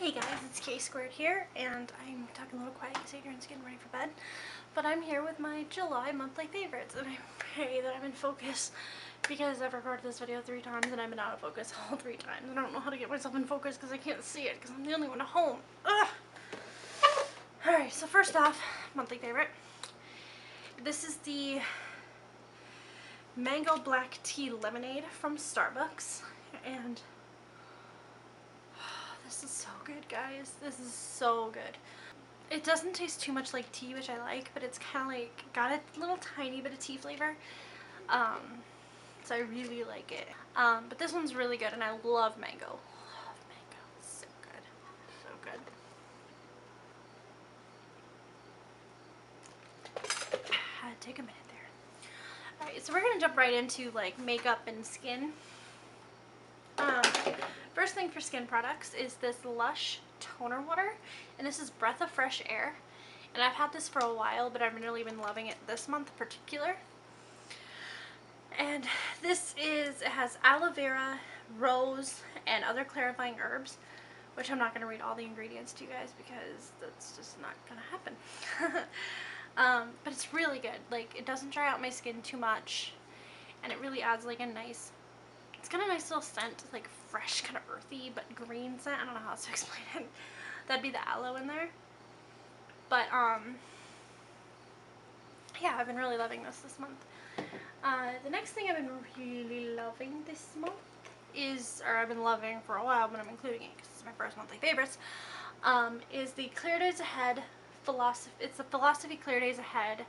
Hey guys, it's K Squared here, and I'm talking a little quiet because Adrian's getting ready for bed. But I'm here with my July monthly favorites, and I pray that I'm in focus because I've recorded this video 3 times and I've been out of focus all 3 times. I don't know how to get myself in focus because I can't see it because I'm the only one at home. Ugh! Alright, so first off, monthly favorite. This is the Mango Black Tea Lemonade from Starbucks, and this is so good, guys. This is so good. It doesn't taste too much like tea, which I like, but it's kind of like got a little tiny bit of tea flavor. So I really like it. But this one's really good, and I love mango. Love mango. It's so good. So good. Take a minute there. Alright, so we're gonna jump right into like makeup and skin. First thing for skin products is this Lush toner water, and this is Breath of Fresh Air, and I've had this for a while, but I've really been loving it this month in particular. And it has aloe vera, rose, and other clarifying herbs, which I'm not going to read all the ingredients to you guys because that's just not going to happen. But it's really good. Like, it doesn't dry out my skin too much, and it really adds like a nice, it's got a nice little scent, like fresh, kind of earthy, but green scent. I don't know how else to explain it. That'd be the aloe in there. But, yeah, I've been really loving this month. The next thing I've been really loving this month is, or I've been loving for a while, but I'm including it because it's my first monthly favorites, is the Clear Days Ahead it's the Philosophy Clear Days Ahead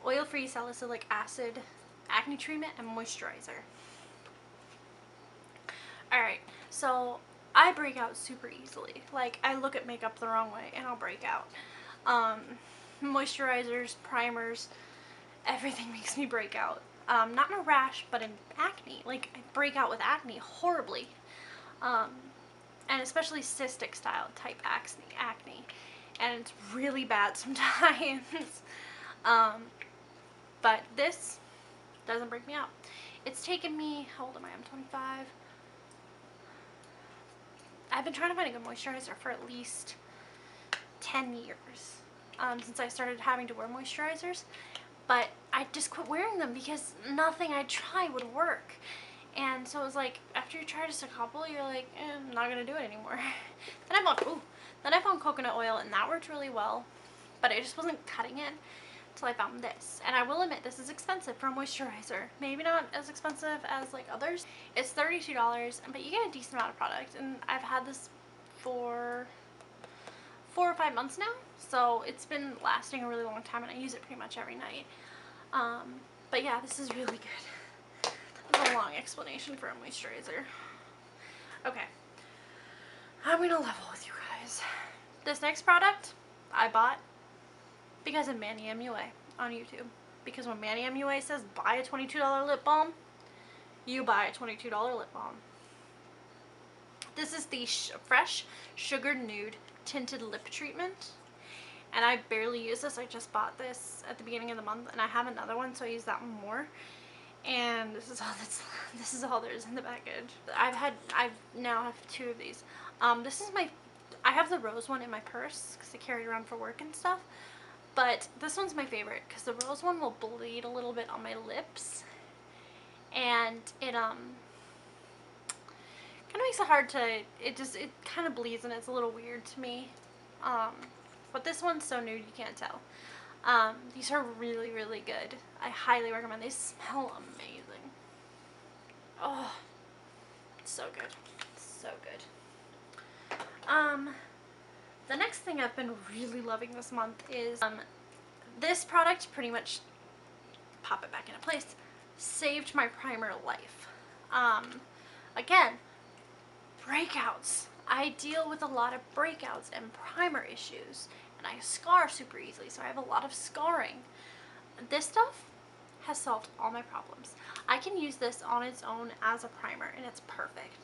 Oil-Free Salicylic Acid Acne Treatment and Moisturizer. Alright, so I break out super easily. Like, I look at makeup the wrong way and I'll break out. Moisturizers, primers, everything makes me break out. Not in a rash, but in acne. Like, I break out with acne horribly. And especially cystic style type acne. And it's really bad sometimes. But this doesn't break me out. It's taken me, how old am I? I'm 25. I've been trying to find a good moisturizer for at least 10 years. Since I started having to wear moisturizers. But I just quit wearing them because nothing I tried would work. And so it was like, after you try just a couple, you're like, I'm not going to do it anymore. Then I found coconut oil, and that worked really well. But it just wasn't cutting it until I found this. And I will admit, this is expensive for a moisturizer. Maybe not as expensive as like others. It's $32, but you get a decent amount of product. And I've had this for 4 or 5 months now, so it's been lasting a really long time, and I use it pretty much every night. But yeah, this is really good. That's a long explanation for a moisturizer. Okay, I'm gonna level with you guys. This next product I bought because of Manny MUA on YouTube. Because when Manny MUA says buy a $22 lip balm, you buy a $22 lip balm. This is the Fresh Sugar Nude Tinted Lip Treatment, and I barely use this. I just bought this at the beginning of the month, and I have another one, so I use that one more. And this is all there is in the package. I now have 2 of these. I have the rose one in my purse because I carry it around for work and stuff. But this one's my favorite because the rose one will bleed a little bit on my lips, and it kind of makes it hard to, it kind of bleeds and it's a little weird to me. But this one's so nude you can't tell. These are really, really good. I highly recommend. They smell amazing. Oh, it's so good. So good. The next thing I've been really loving this month is, this product pretty much, pop it back into place, saved my primer life. Again, breakouts. I deal with a lot of breakouts and primer issues, and I scar super easily, so I have a lot of scarring. This stuff has solved all my problems. I can use this on its own as a primer, and it's perfect.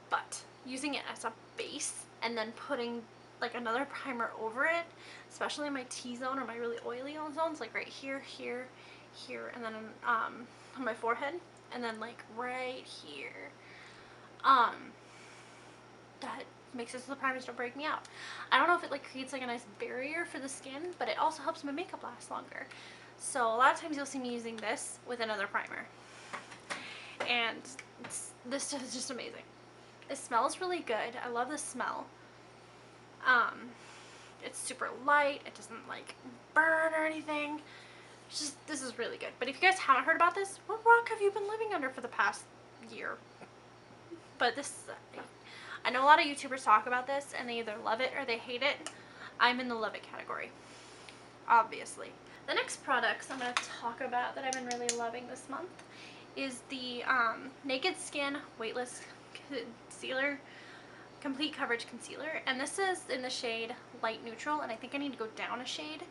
But using it as a base and then putting like another primer over it, especially in my T-zone or my really oily zones, like right here, here, here, and then on my forehead, and then like right here, that makes it so the primers don't break me out. I don't know if it like creates like a nice barrier for the skin, but it also helps my makeup last longer. So a lot of times you'll see me using this with another primer. And this stuff is just amazing. It smells really good. I love the smell. It's super light. It doesn't like burn or anything. It's just, this is really good. But if you guys haven't heard about this, what rock have you been living under for the past year? But this, I know a lot of YouTubers talk about this and they either love it or they hate it. I'm in the love it category, obviously. The next products I'm going to talk about that I've been really loving this month is the Naked Skin Weightless Concealer, Complete Coverage Concealer. And this is in the shade Light Neutral, and I think I need to go down a shade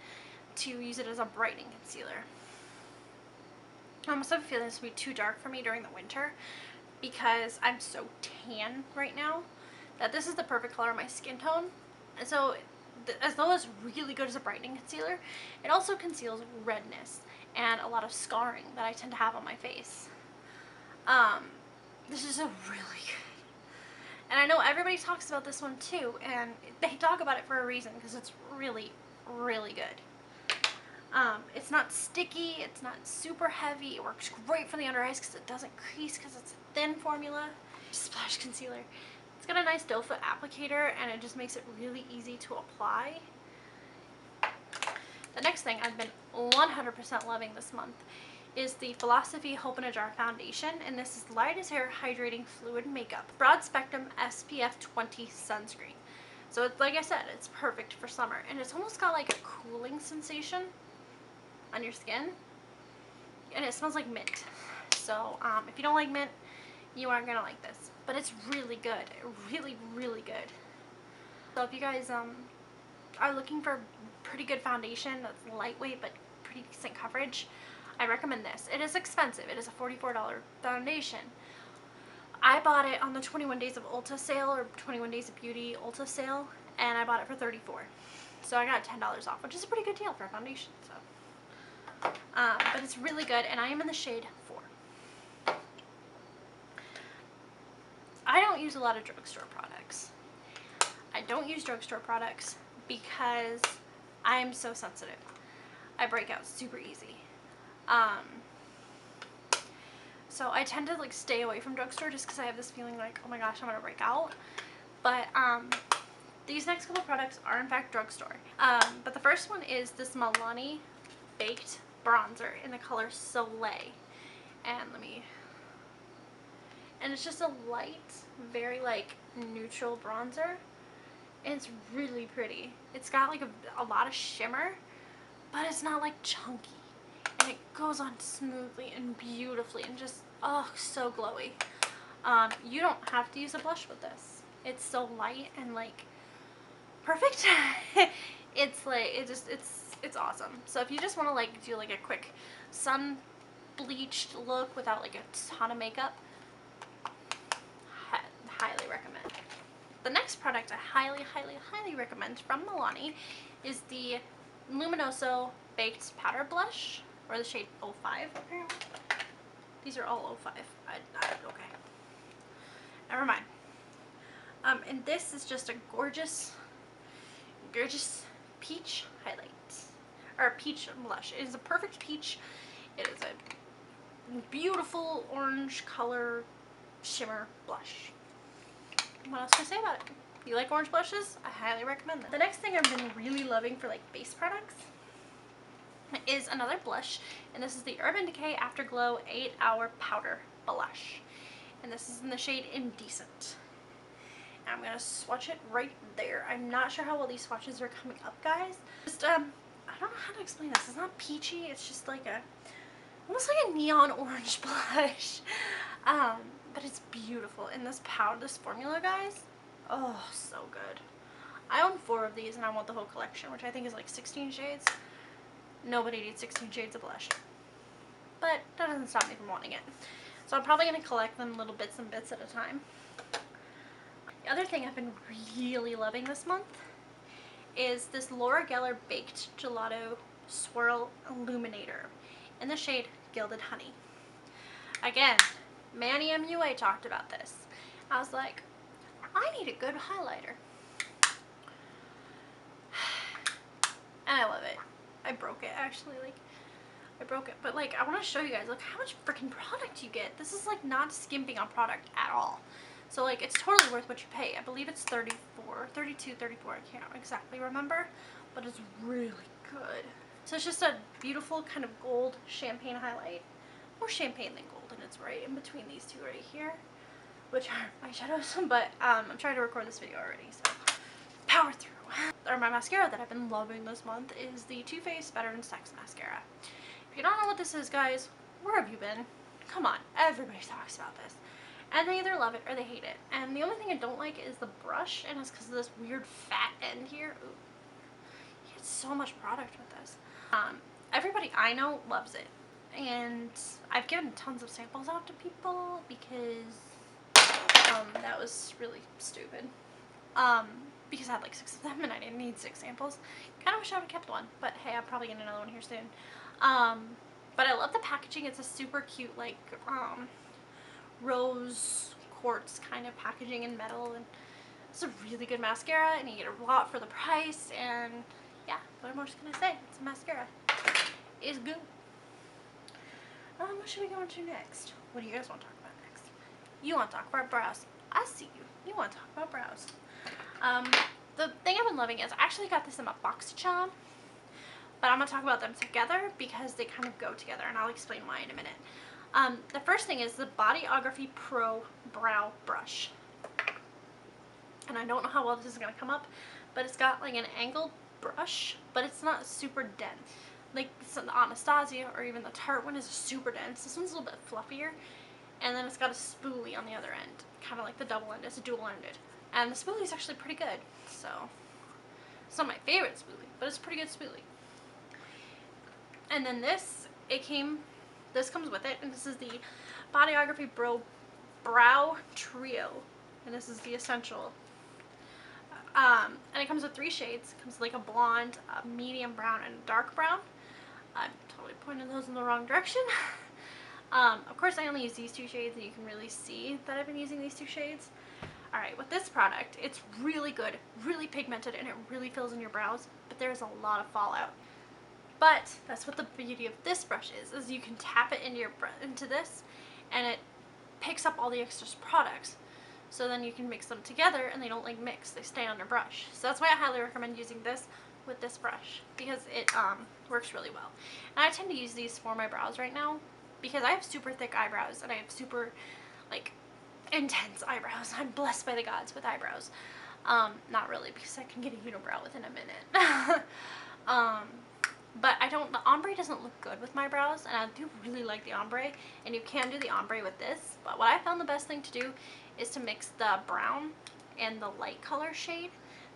to use it as a brightening concealer. I almost have a feeling this will be too dark for me during the winter because I'm so tan right now that this is the perfect color of my skin tone. And so as though it's really good as a brightening concealer, it also conceals redness and a lot of scarring that I tend to have on my face. This is a really good. And I know everybody talks about this one too, and they talk about it for a reason because it's really, really good. It's not sticky, it's not super heavy, it works great for the under eyes because it doesn't crease because it's a thin formula. Splash concealer. It's got a nice doe foot applicator and it just makes it really easy to apply. The next thing I've been 100% loving this month is the Philosophy Hope in a Jar Foundation, and this is Light as Air Hydrating Fluid Makeup Broad Spectrum SPF 20 Sunscreen. So it's, like I said, it's perfect for summer, and it's almost got like a cooling sensation on your skin, and it smells like mint. So if you don't like mint, you aren't gonna like this, but it's really good, really, really good. So if you guys are looking for pretty good foundation that's lightweight but pretty decent coverage, I recommend this. It is expensive. It is a $44 foundation. I bought it on the 21 Days of ULTA sale, or 21 Days of Beauty ULTA sale, and I bought it for $34. So I got $10 off, which is a pretty good deal for a foundation. So, but it's really good, and I am in the shade 4. I don't use a lot of drugstore products. I don't use drugstore products because I'm so sensitive. I break out super easy. So I tend to like stay away from drugstore just because I have this feeling like, oh my gosh, I'm gonna break out. But these next couple products are in fact drugstore. But the first one is this Milani Baked Bronzer in the color Soleil. And it's just a light, very like neutral bronzer. And it's really pretty. It's got like a lot of shimmer, but it's not like chunky. And it goes on smoothly and beautifully and just, oh, so glowy. You don't have to use a blush with this. It's so light and like perfect. It's like, it's awesome. So if you just want to like do like a quick sun bleached look without like a ton of makeup, highly recommend. The next product I highly, highly, highly recommend from Milani is the Luminoso Baked Powder Blush, or the shade 05 apparently. These are all 05. Okay. Never mind. And this is just a gorgeous, gorgeous peach highlight. Or peach blush. It is a perfect peach. It is a beautiful orange color shimmer blush. What else can I say about it? If you like orange blushes, I highly recommend them. The next thing I've been really loving for like base products is another blush, and this is the Urban Decay Afterglow 8-Hour Powder Blush, and this is in the shade Indecent. And I'm gonna swatch it right there. I'm not sure how well these swatches are coming up, guys. Just I don't know how to explain this. It's not peachy. It's just like almost like a neon orange blush. But it's beautiful. And this formula, guys, oh, so good. I own 4 of these, and I want the whole collection, which I think is like 16 shades. Nobody needs 16 shades of blush. But that doesn't stop me from wanting it. So I'm probably going to collect them little bits and bits at a time. The other thing I've been really loving this month is this Laura Geller Baked Gelato Swirl Illuminator in the shade Gilded Honey. Again, Manny MUA talked about this. I was like, I need a good highlighter. And I love it. I broke it actually, like, I broke it. But like, I want to show you guys, like, how much freaking product you get. This is like not skimping on product at all. So like, it's totally worth what you pay. I believe it's 32, 34, I can't exactly remember, but it's really good. So it's just a beautiful kind of gold champagne highlight. More champagne than gold, and it's right in between these two right here, which are my shadows. But I'm trying to record this video already, so power through. Or my mascara that I've been loving this month is the Too Faced Better Than Sex mascara. If you don't know what this is, guys, where have you been? Come on, everybody talks about this. And they either love it or they hate it. And the only thing I don't like is the brush, and it's because of this weird fat end here. Ooh. You get so much product with this. Everybody I know loves it. And I've given tons of samples out to people because that was really stupid. Because I had like 6 of them and I didn't need 6 samples. Kind of wish I would have kept one, but hey, I'll probably get another one here soon. But I love the packaging. It's a super cute, like, rose quartz kind of packaging in metal, and it's a really good mascara, and you get a lot for the price, and yeah, what am I just gonna say? It's a mascara. It's good. What should we go into next? What do you guys want to talk about next? You want to talk about brows. I see you. You want to talk about brows. The thing I've been loving is I actually got this in a BoxyCharm, but I'm going to talk about them together because they kind of go together, and I'll explain why in a minute. The first thing is the Bodyography Pro Brow Brush. And I don't know how well this is going to come up, but it's got like an angled brush, but it's not super dense. Like the Anastasia or even the Tarte one is super dense. This one's a little bit fluffier. And then it's got a spoolie on the other end, kind of like the double end. It's a dual-ended. And the spoolie is actually pretty good. So, it's not my favorite spoolie, but it's a pretty good spoolie. And then this comes with it, and this is the Bodyography Brow Trio. And this is the essential. And it comes with 3 shades. It comes with like a blonde, a medium brown, and a dark brown. I'm totally pointing those in the wrong direction. Of course, I only use these 2 shades, and you can really see that I've been using these 2 shades. Alright, with this product, it's really good, really pigmented, and it really fills in your brows, but there's a lot of fallout. But that's what the beauty of this brush is you can tap it into this, and it picks up all the extra products. So then you can mix them together, and they don't like mix, they stay on your brush. So that's why I highly recommend using this with this brush, because it works really well. And I tend to use these for my brows right now, because I have super thick eyebrows, and I have super, like, intense eyebrows. I'm blessed by the gods with eyebrows. Not really, because I can get a unibrow within a minute. But the ombre doesn't look good with my brows, and I do really like the ombre, and you can do the ombre with this, but what I found the best thing to do is to mix the brown and the light color shade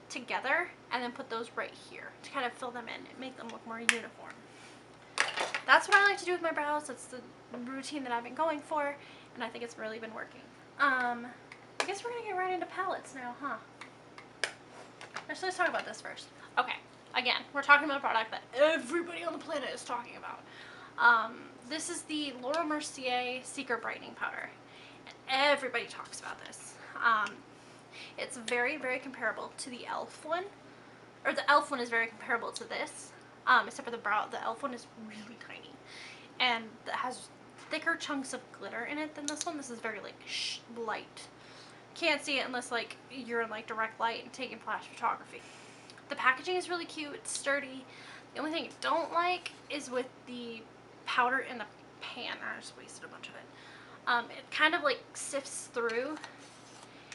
together, and then put those right here to kind of fill them in and make them look more uniform. That's what I like to do with my brows. That's the routine that I've been going for, and I think it's really been working. I guess we're gonna get right into palettes now, huh? Let's talk about this first. Okay, again, we're talking about a product that everybody on the planet is talking about. This is the Laura Mercier Secret Brightening Powder. And everybody talks about this. It's very, very comparable to the e.l.f. one. Or the e.l.f. one is very comparable to this. Except for the e.l.f. one is really tiny. And it has thicker chunks of glitter in it than this one. This is very like light. Can't see it unless like you're in like direct light and taking flash photography. The packaging is really cute. It's sturdy. The only thing I don't like is with the powder in the pan. I just wasted a bunch of it. It kind of like sifts through,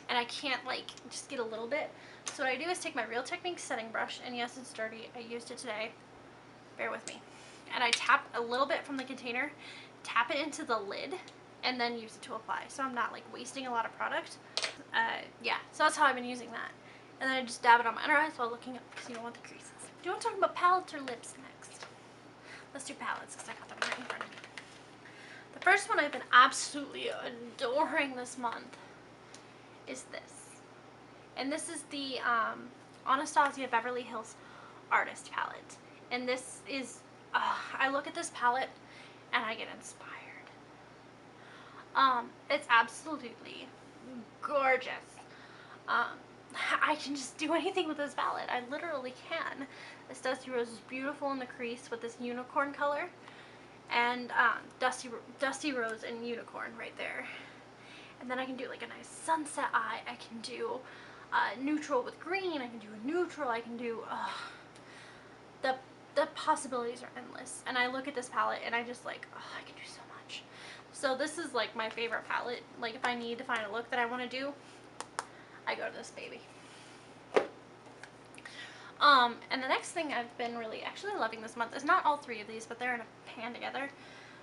and I can't like just get a little bit. So what I do is take my Real Technique setting brush, and yes, it's dirty. I used it today. Bear with me. And I tap a little bit from the container, tap it into the lid, and then use it to apply. So I'm not like wasting a lot of product. Yeah, so that's how I've been using that. And then I just dab it on my under eyes while looking up, because you don't want the creases. Do you want to talk about palettes or lips next? Let's do palettes, because I got them right in front of me. The first one I've been absolutely adoring this month is this. And this is the Anastasia Beverly Hills Artist Palette. And this is, I look at this palette and I get inspired. It's absolutely gorgeous. I can just do anything with this palette. I literally can. This Dusty Rose is beautiful in the crease with this unicorn color. And Dusty Rose and unicorn right there. And then I can do like a nice sunset eye. I can do neutral with green. I can do a neutral. I can do... The possibilities are endless. And I look at this palette and I just like, oh, I can do so much. So this is like my favorite palette. Like if I need to find a look that I want to do, I go to this baby. And the next thing I've been really actually loving this month is not all three of these, but they're in a pan together,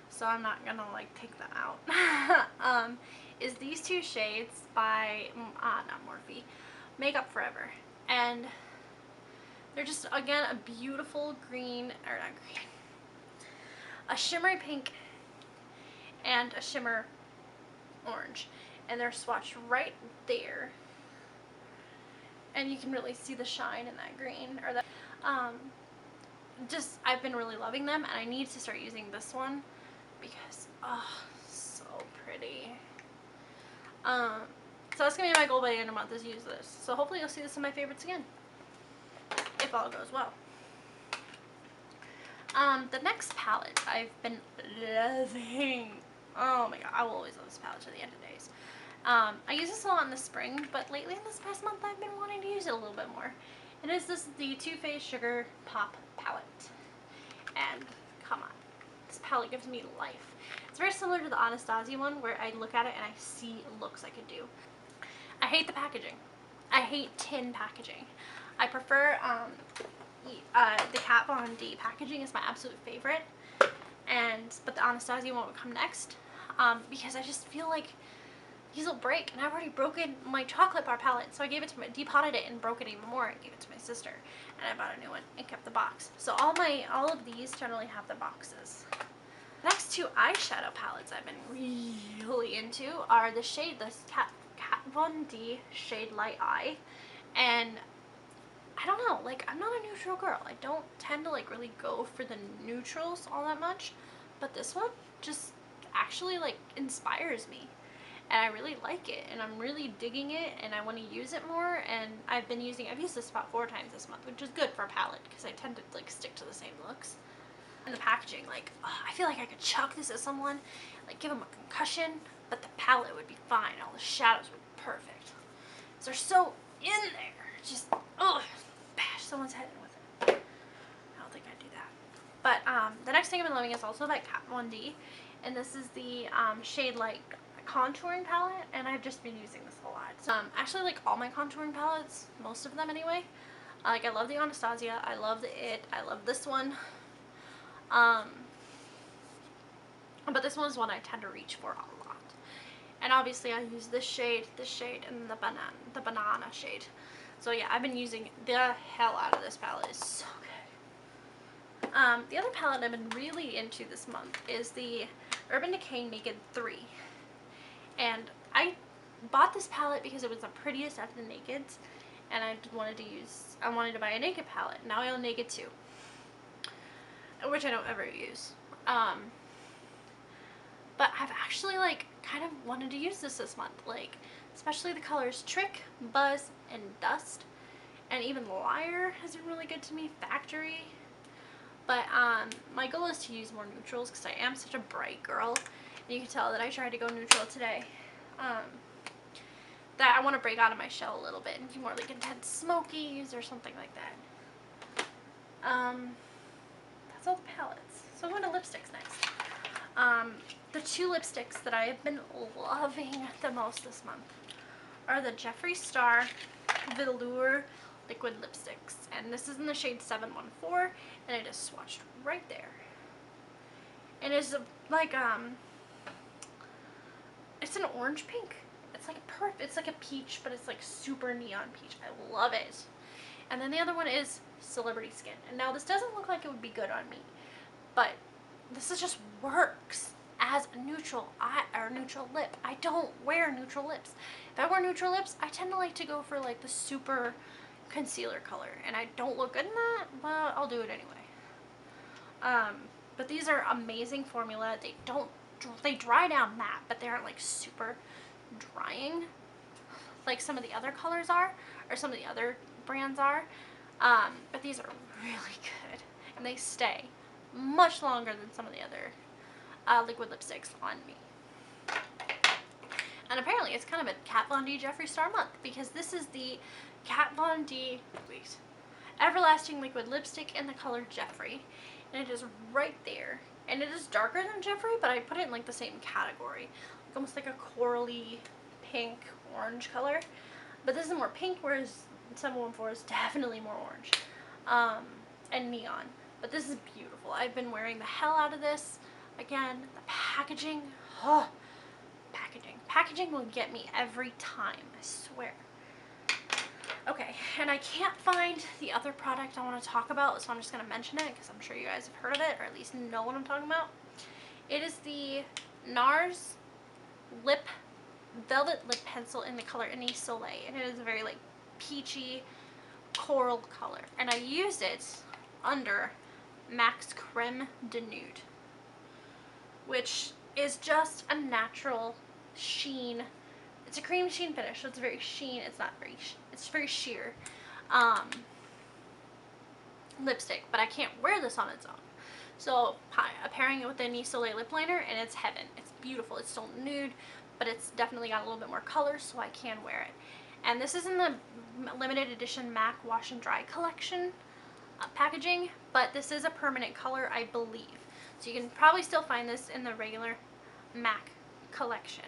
so I'm not gonna like take them out. Is these two shades by not Morphe, Makeup Forever, and they're just again a beautiful green, or not green, a shimmery pink and a shimmer orange, and they're swatched right there. And you can really see the shine in that green, or that, just, I've been really loving them, and I need to start using this one, because, oh, so pretty. So that's gonna be my goal by the end of the month, is use this. So hopefully you'll see this in my favorites again, if all goes well. The next palette I've been loving. Oh my god, I will always love this palette to the end of days. I use this a lot in the spring, but lately in this past month I've been wanting to use it a little bit more. It is the Too Faced Sugar Pop palette. And come on, this palette gives me life. It's very similar to the Anastasia one, where I look at it and I see looks I could do. I hate the packaging. I hate tin packaging. I prefer the Kat Von D packaging is my absolute favorite, but the Anastasia one would come next, because I just feel like these will break, and I've already broken my chocolate bar palette, so I gave it to depotted it and broke it even more and gave it to my sister, and I bought a new one and kept the box. So all of these generally have the boxes. The next two eyeshadow palettes I've been really into are the Kat Von D shade Light Eye, and I don't know, like, I'm not a neutral girl. I don't tend to like really go for the neutrals all that much, but this one just actually like inspires me. And I really like it, and I'm really digging it, and I want to use it more, and I've used this about 4 times this month, which is good for a palette, because I tend to like stick to the same looks. And the packaging, like, oh, I feel like I could chuck this at someone, like give them a concussion, but the palette would be fine, all the shadows would be perfect. So they're so in there, just, ugh, bash someone's head in with it. I don't think I'd do that. But the next thing I've been loving is also by Kat Von D, and this is the shade Light contouring palette, and I've just been using this a lot. So, actually, like all my contouring palettes, most of them anyway. Like, I love the Anastasia, I love the I love this one. But this one is one I tend to reach for a lot. And obviously I use this shade, and the banana shade. So yeah, I've been using the hell out of this palette. It's so good. The other palette I've been really into this month is the Urban Decay Naked 3. And I bought this palette because it was the prettiest out of the Nakeds, and I wanted to buy a Naked palette. Now I own Naked 2, which I don't ever use. But I've actually like kind of wanted to use this month, like especially the colors Trick, Buzz, and Dust, and even Liar has been really good to me, Factory. But my goal is to use more neutrals because I am such a bright girl. And you can tell that I tried to go neutral today. That I want to break out of my shell a little bit and do more like intense smokies or something like that. That's all the palettes. So I'm going to lipsticks next. The 2 lipsticks that I have been loving the most this month are the Jeffree Star Velour liquid lipsticks, and this is in the shade 714, and it is swatched right there. And it's like it's an orange pink. It's like it's like a peach, but it's like super neon peach. I love it. And then the other one is Celebrity Skin, and now this doesn't look like it would be good on me, but this is just works as a neutral eye or neutral lip. I don't wear neutral lips. If I wear neutral lips, I tend to like to go for like the super concealer color, and I don't look good in that, but I'll do it anyway. But these are amazing formula. They dry down matte, but they aren't like super drying. like some of the other colors are, or some of the other brands are. But these are really good, and they stay much longer than some of the other liquid lipsticks on me. And apparently it's kind of a Kat Von D Jeffree Star month, because this is the Kat Von D Everlasting Liquid Lipstick in the color Jeffree. And it is right there. And it is darker than Jeffree, but I put it in like the same category. Like almost like a corally pink orange color. But this is more pink, whereas 714 is definitely more orange. And neon. But this is beautiful. I've been wearing the hell out of this. Again, the packaging. Oh, Packaging will get me every time, I swear. Okay, and I can't find the other product I want to talk about, so I'm just going to mention it because I'm sure you guys have heard of it, or at least know what I'm talking about. It is the NARS Velvet Lip Pencil in the color Anise Soleil, and it is a very like peachy coral color. And I used it under Max Creme de Nude, which is just a natural sheen. It's a cream sheen finish, so it's very sheen. It's not very, it's very sheer lipstick, but I can't wear this on its own. So pairing it with the Anise Soleil lip liner, and it's heaven. It's beautiful. It's still nude, but it's definitely got a little bit more color, so I can wear it. And this is in the limited edition MAC Wash and Dry collection packaging, but this is a permanent color, I believe. So you can probably still find this in the regular MAC collection.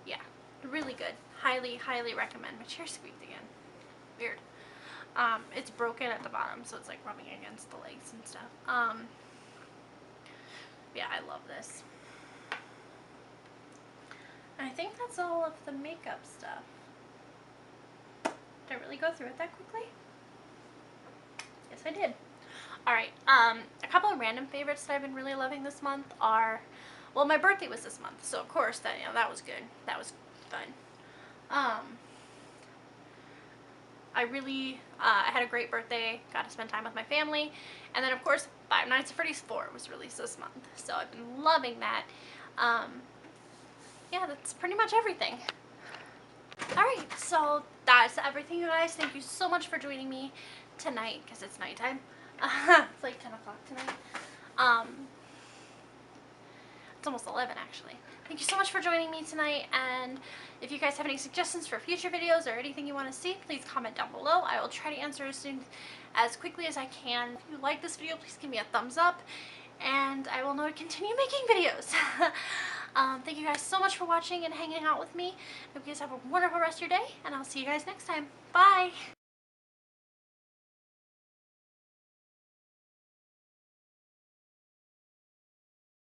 Yeah, really good. Highly, highly recommend. My chair squeaked again. Weird. It's broken at the bottom, so it's like rubbing against the legs and stuff. Yeah, I love this. I think that's all of the makeup stuff. Did I really go through it that quickly? Yes, I did. Alright, a couple of random favorites that I've been really loving this month are, well, my birthday was this month, so of course that, you know, that was good. That was fun. I really, I had a great birthday, got to spend time with my family, and then of course Five Nights at Freddy's 4 was released this month, so I've been loving that. Yeah, that's pretty much everything. Alright, so that's everything, you guys. Thank you so much for joining me tonight, because it's nighttime. It's like 10 o'clock tonight. It's almost 11 actually. Thank you so much for joining me tonight, and if you guys have any suggestions for future videos or anything you want to see, please comment down below. I will try to answer as quickly as I can. If you like this video, please give me a thumbs up, and I will know to continue making videos. Thank you guys so much for watching and hanging out with me. Hope you guys have a wonderful rest of your day, and I'll see you guys next time. Bye!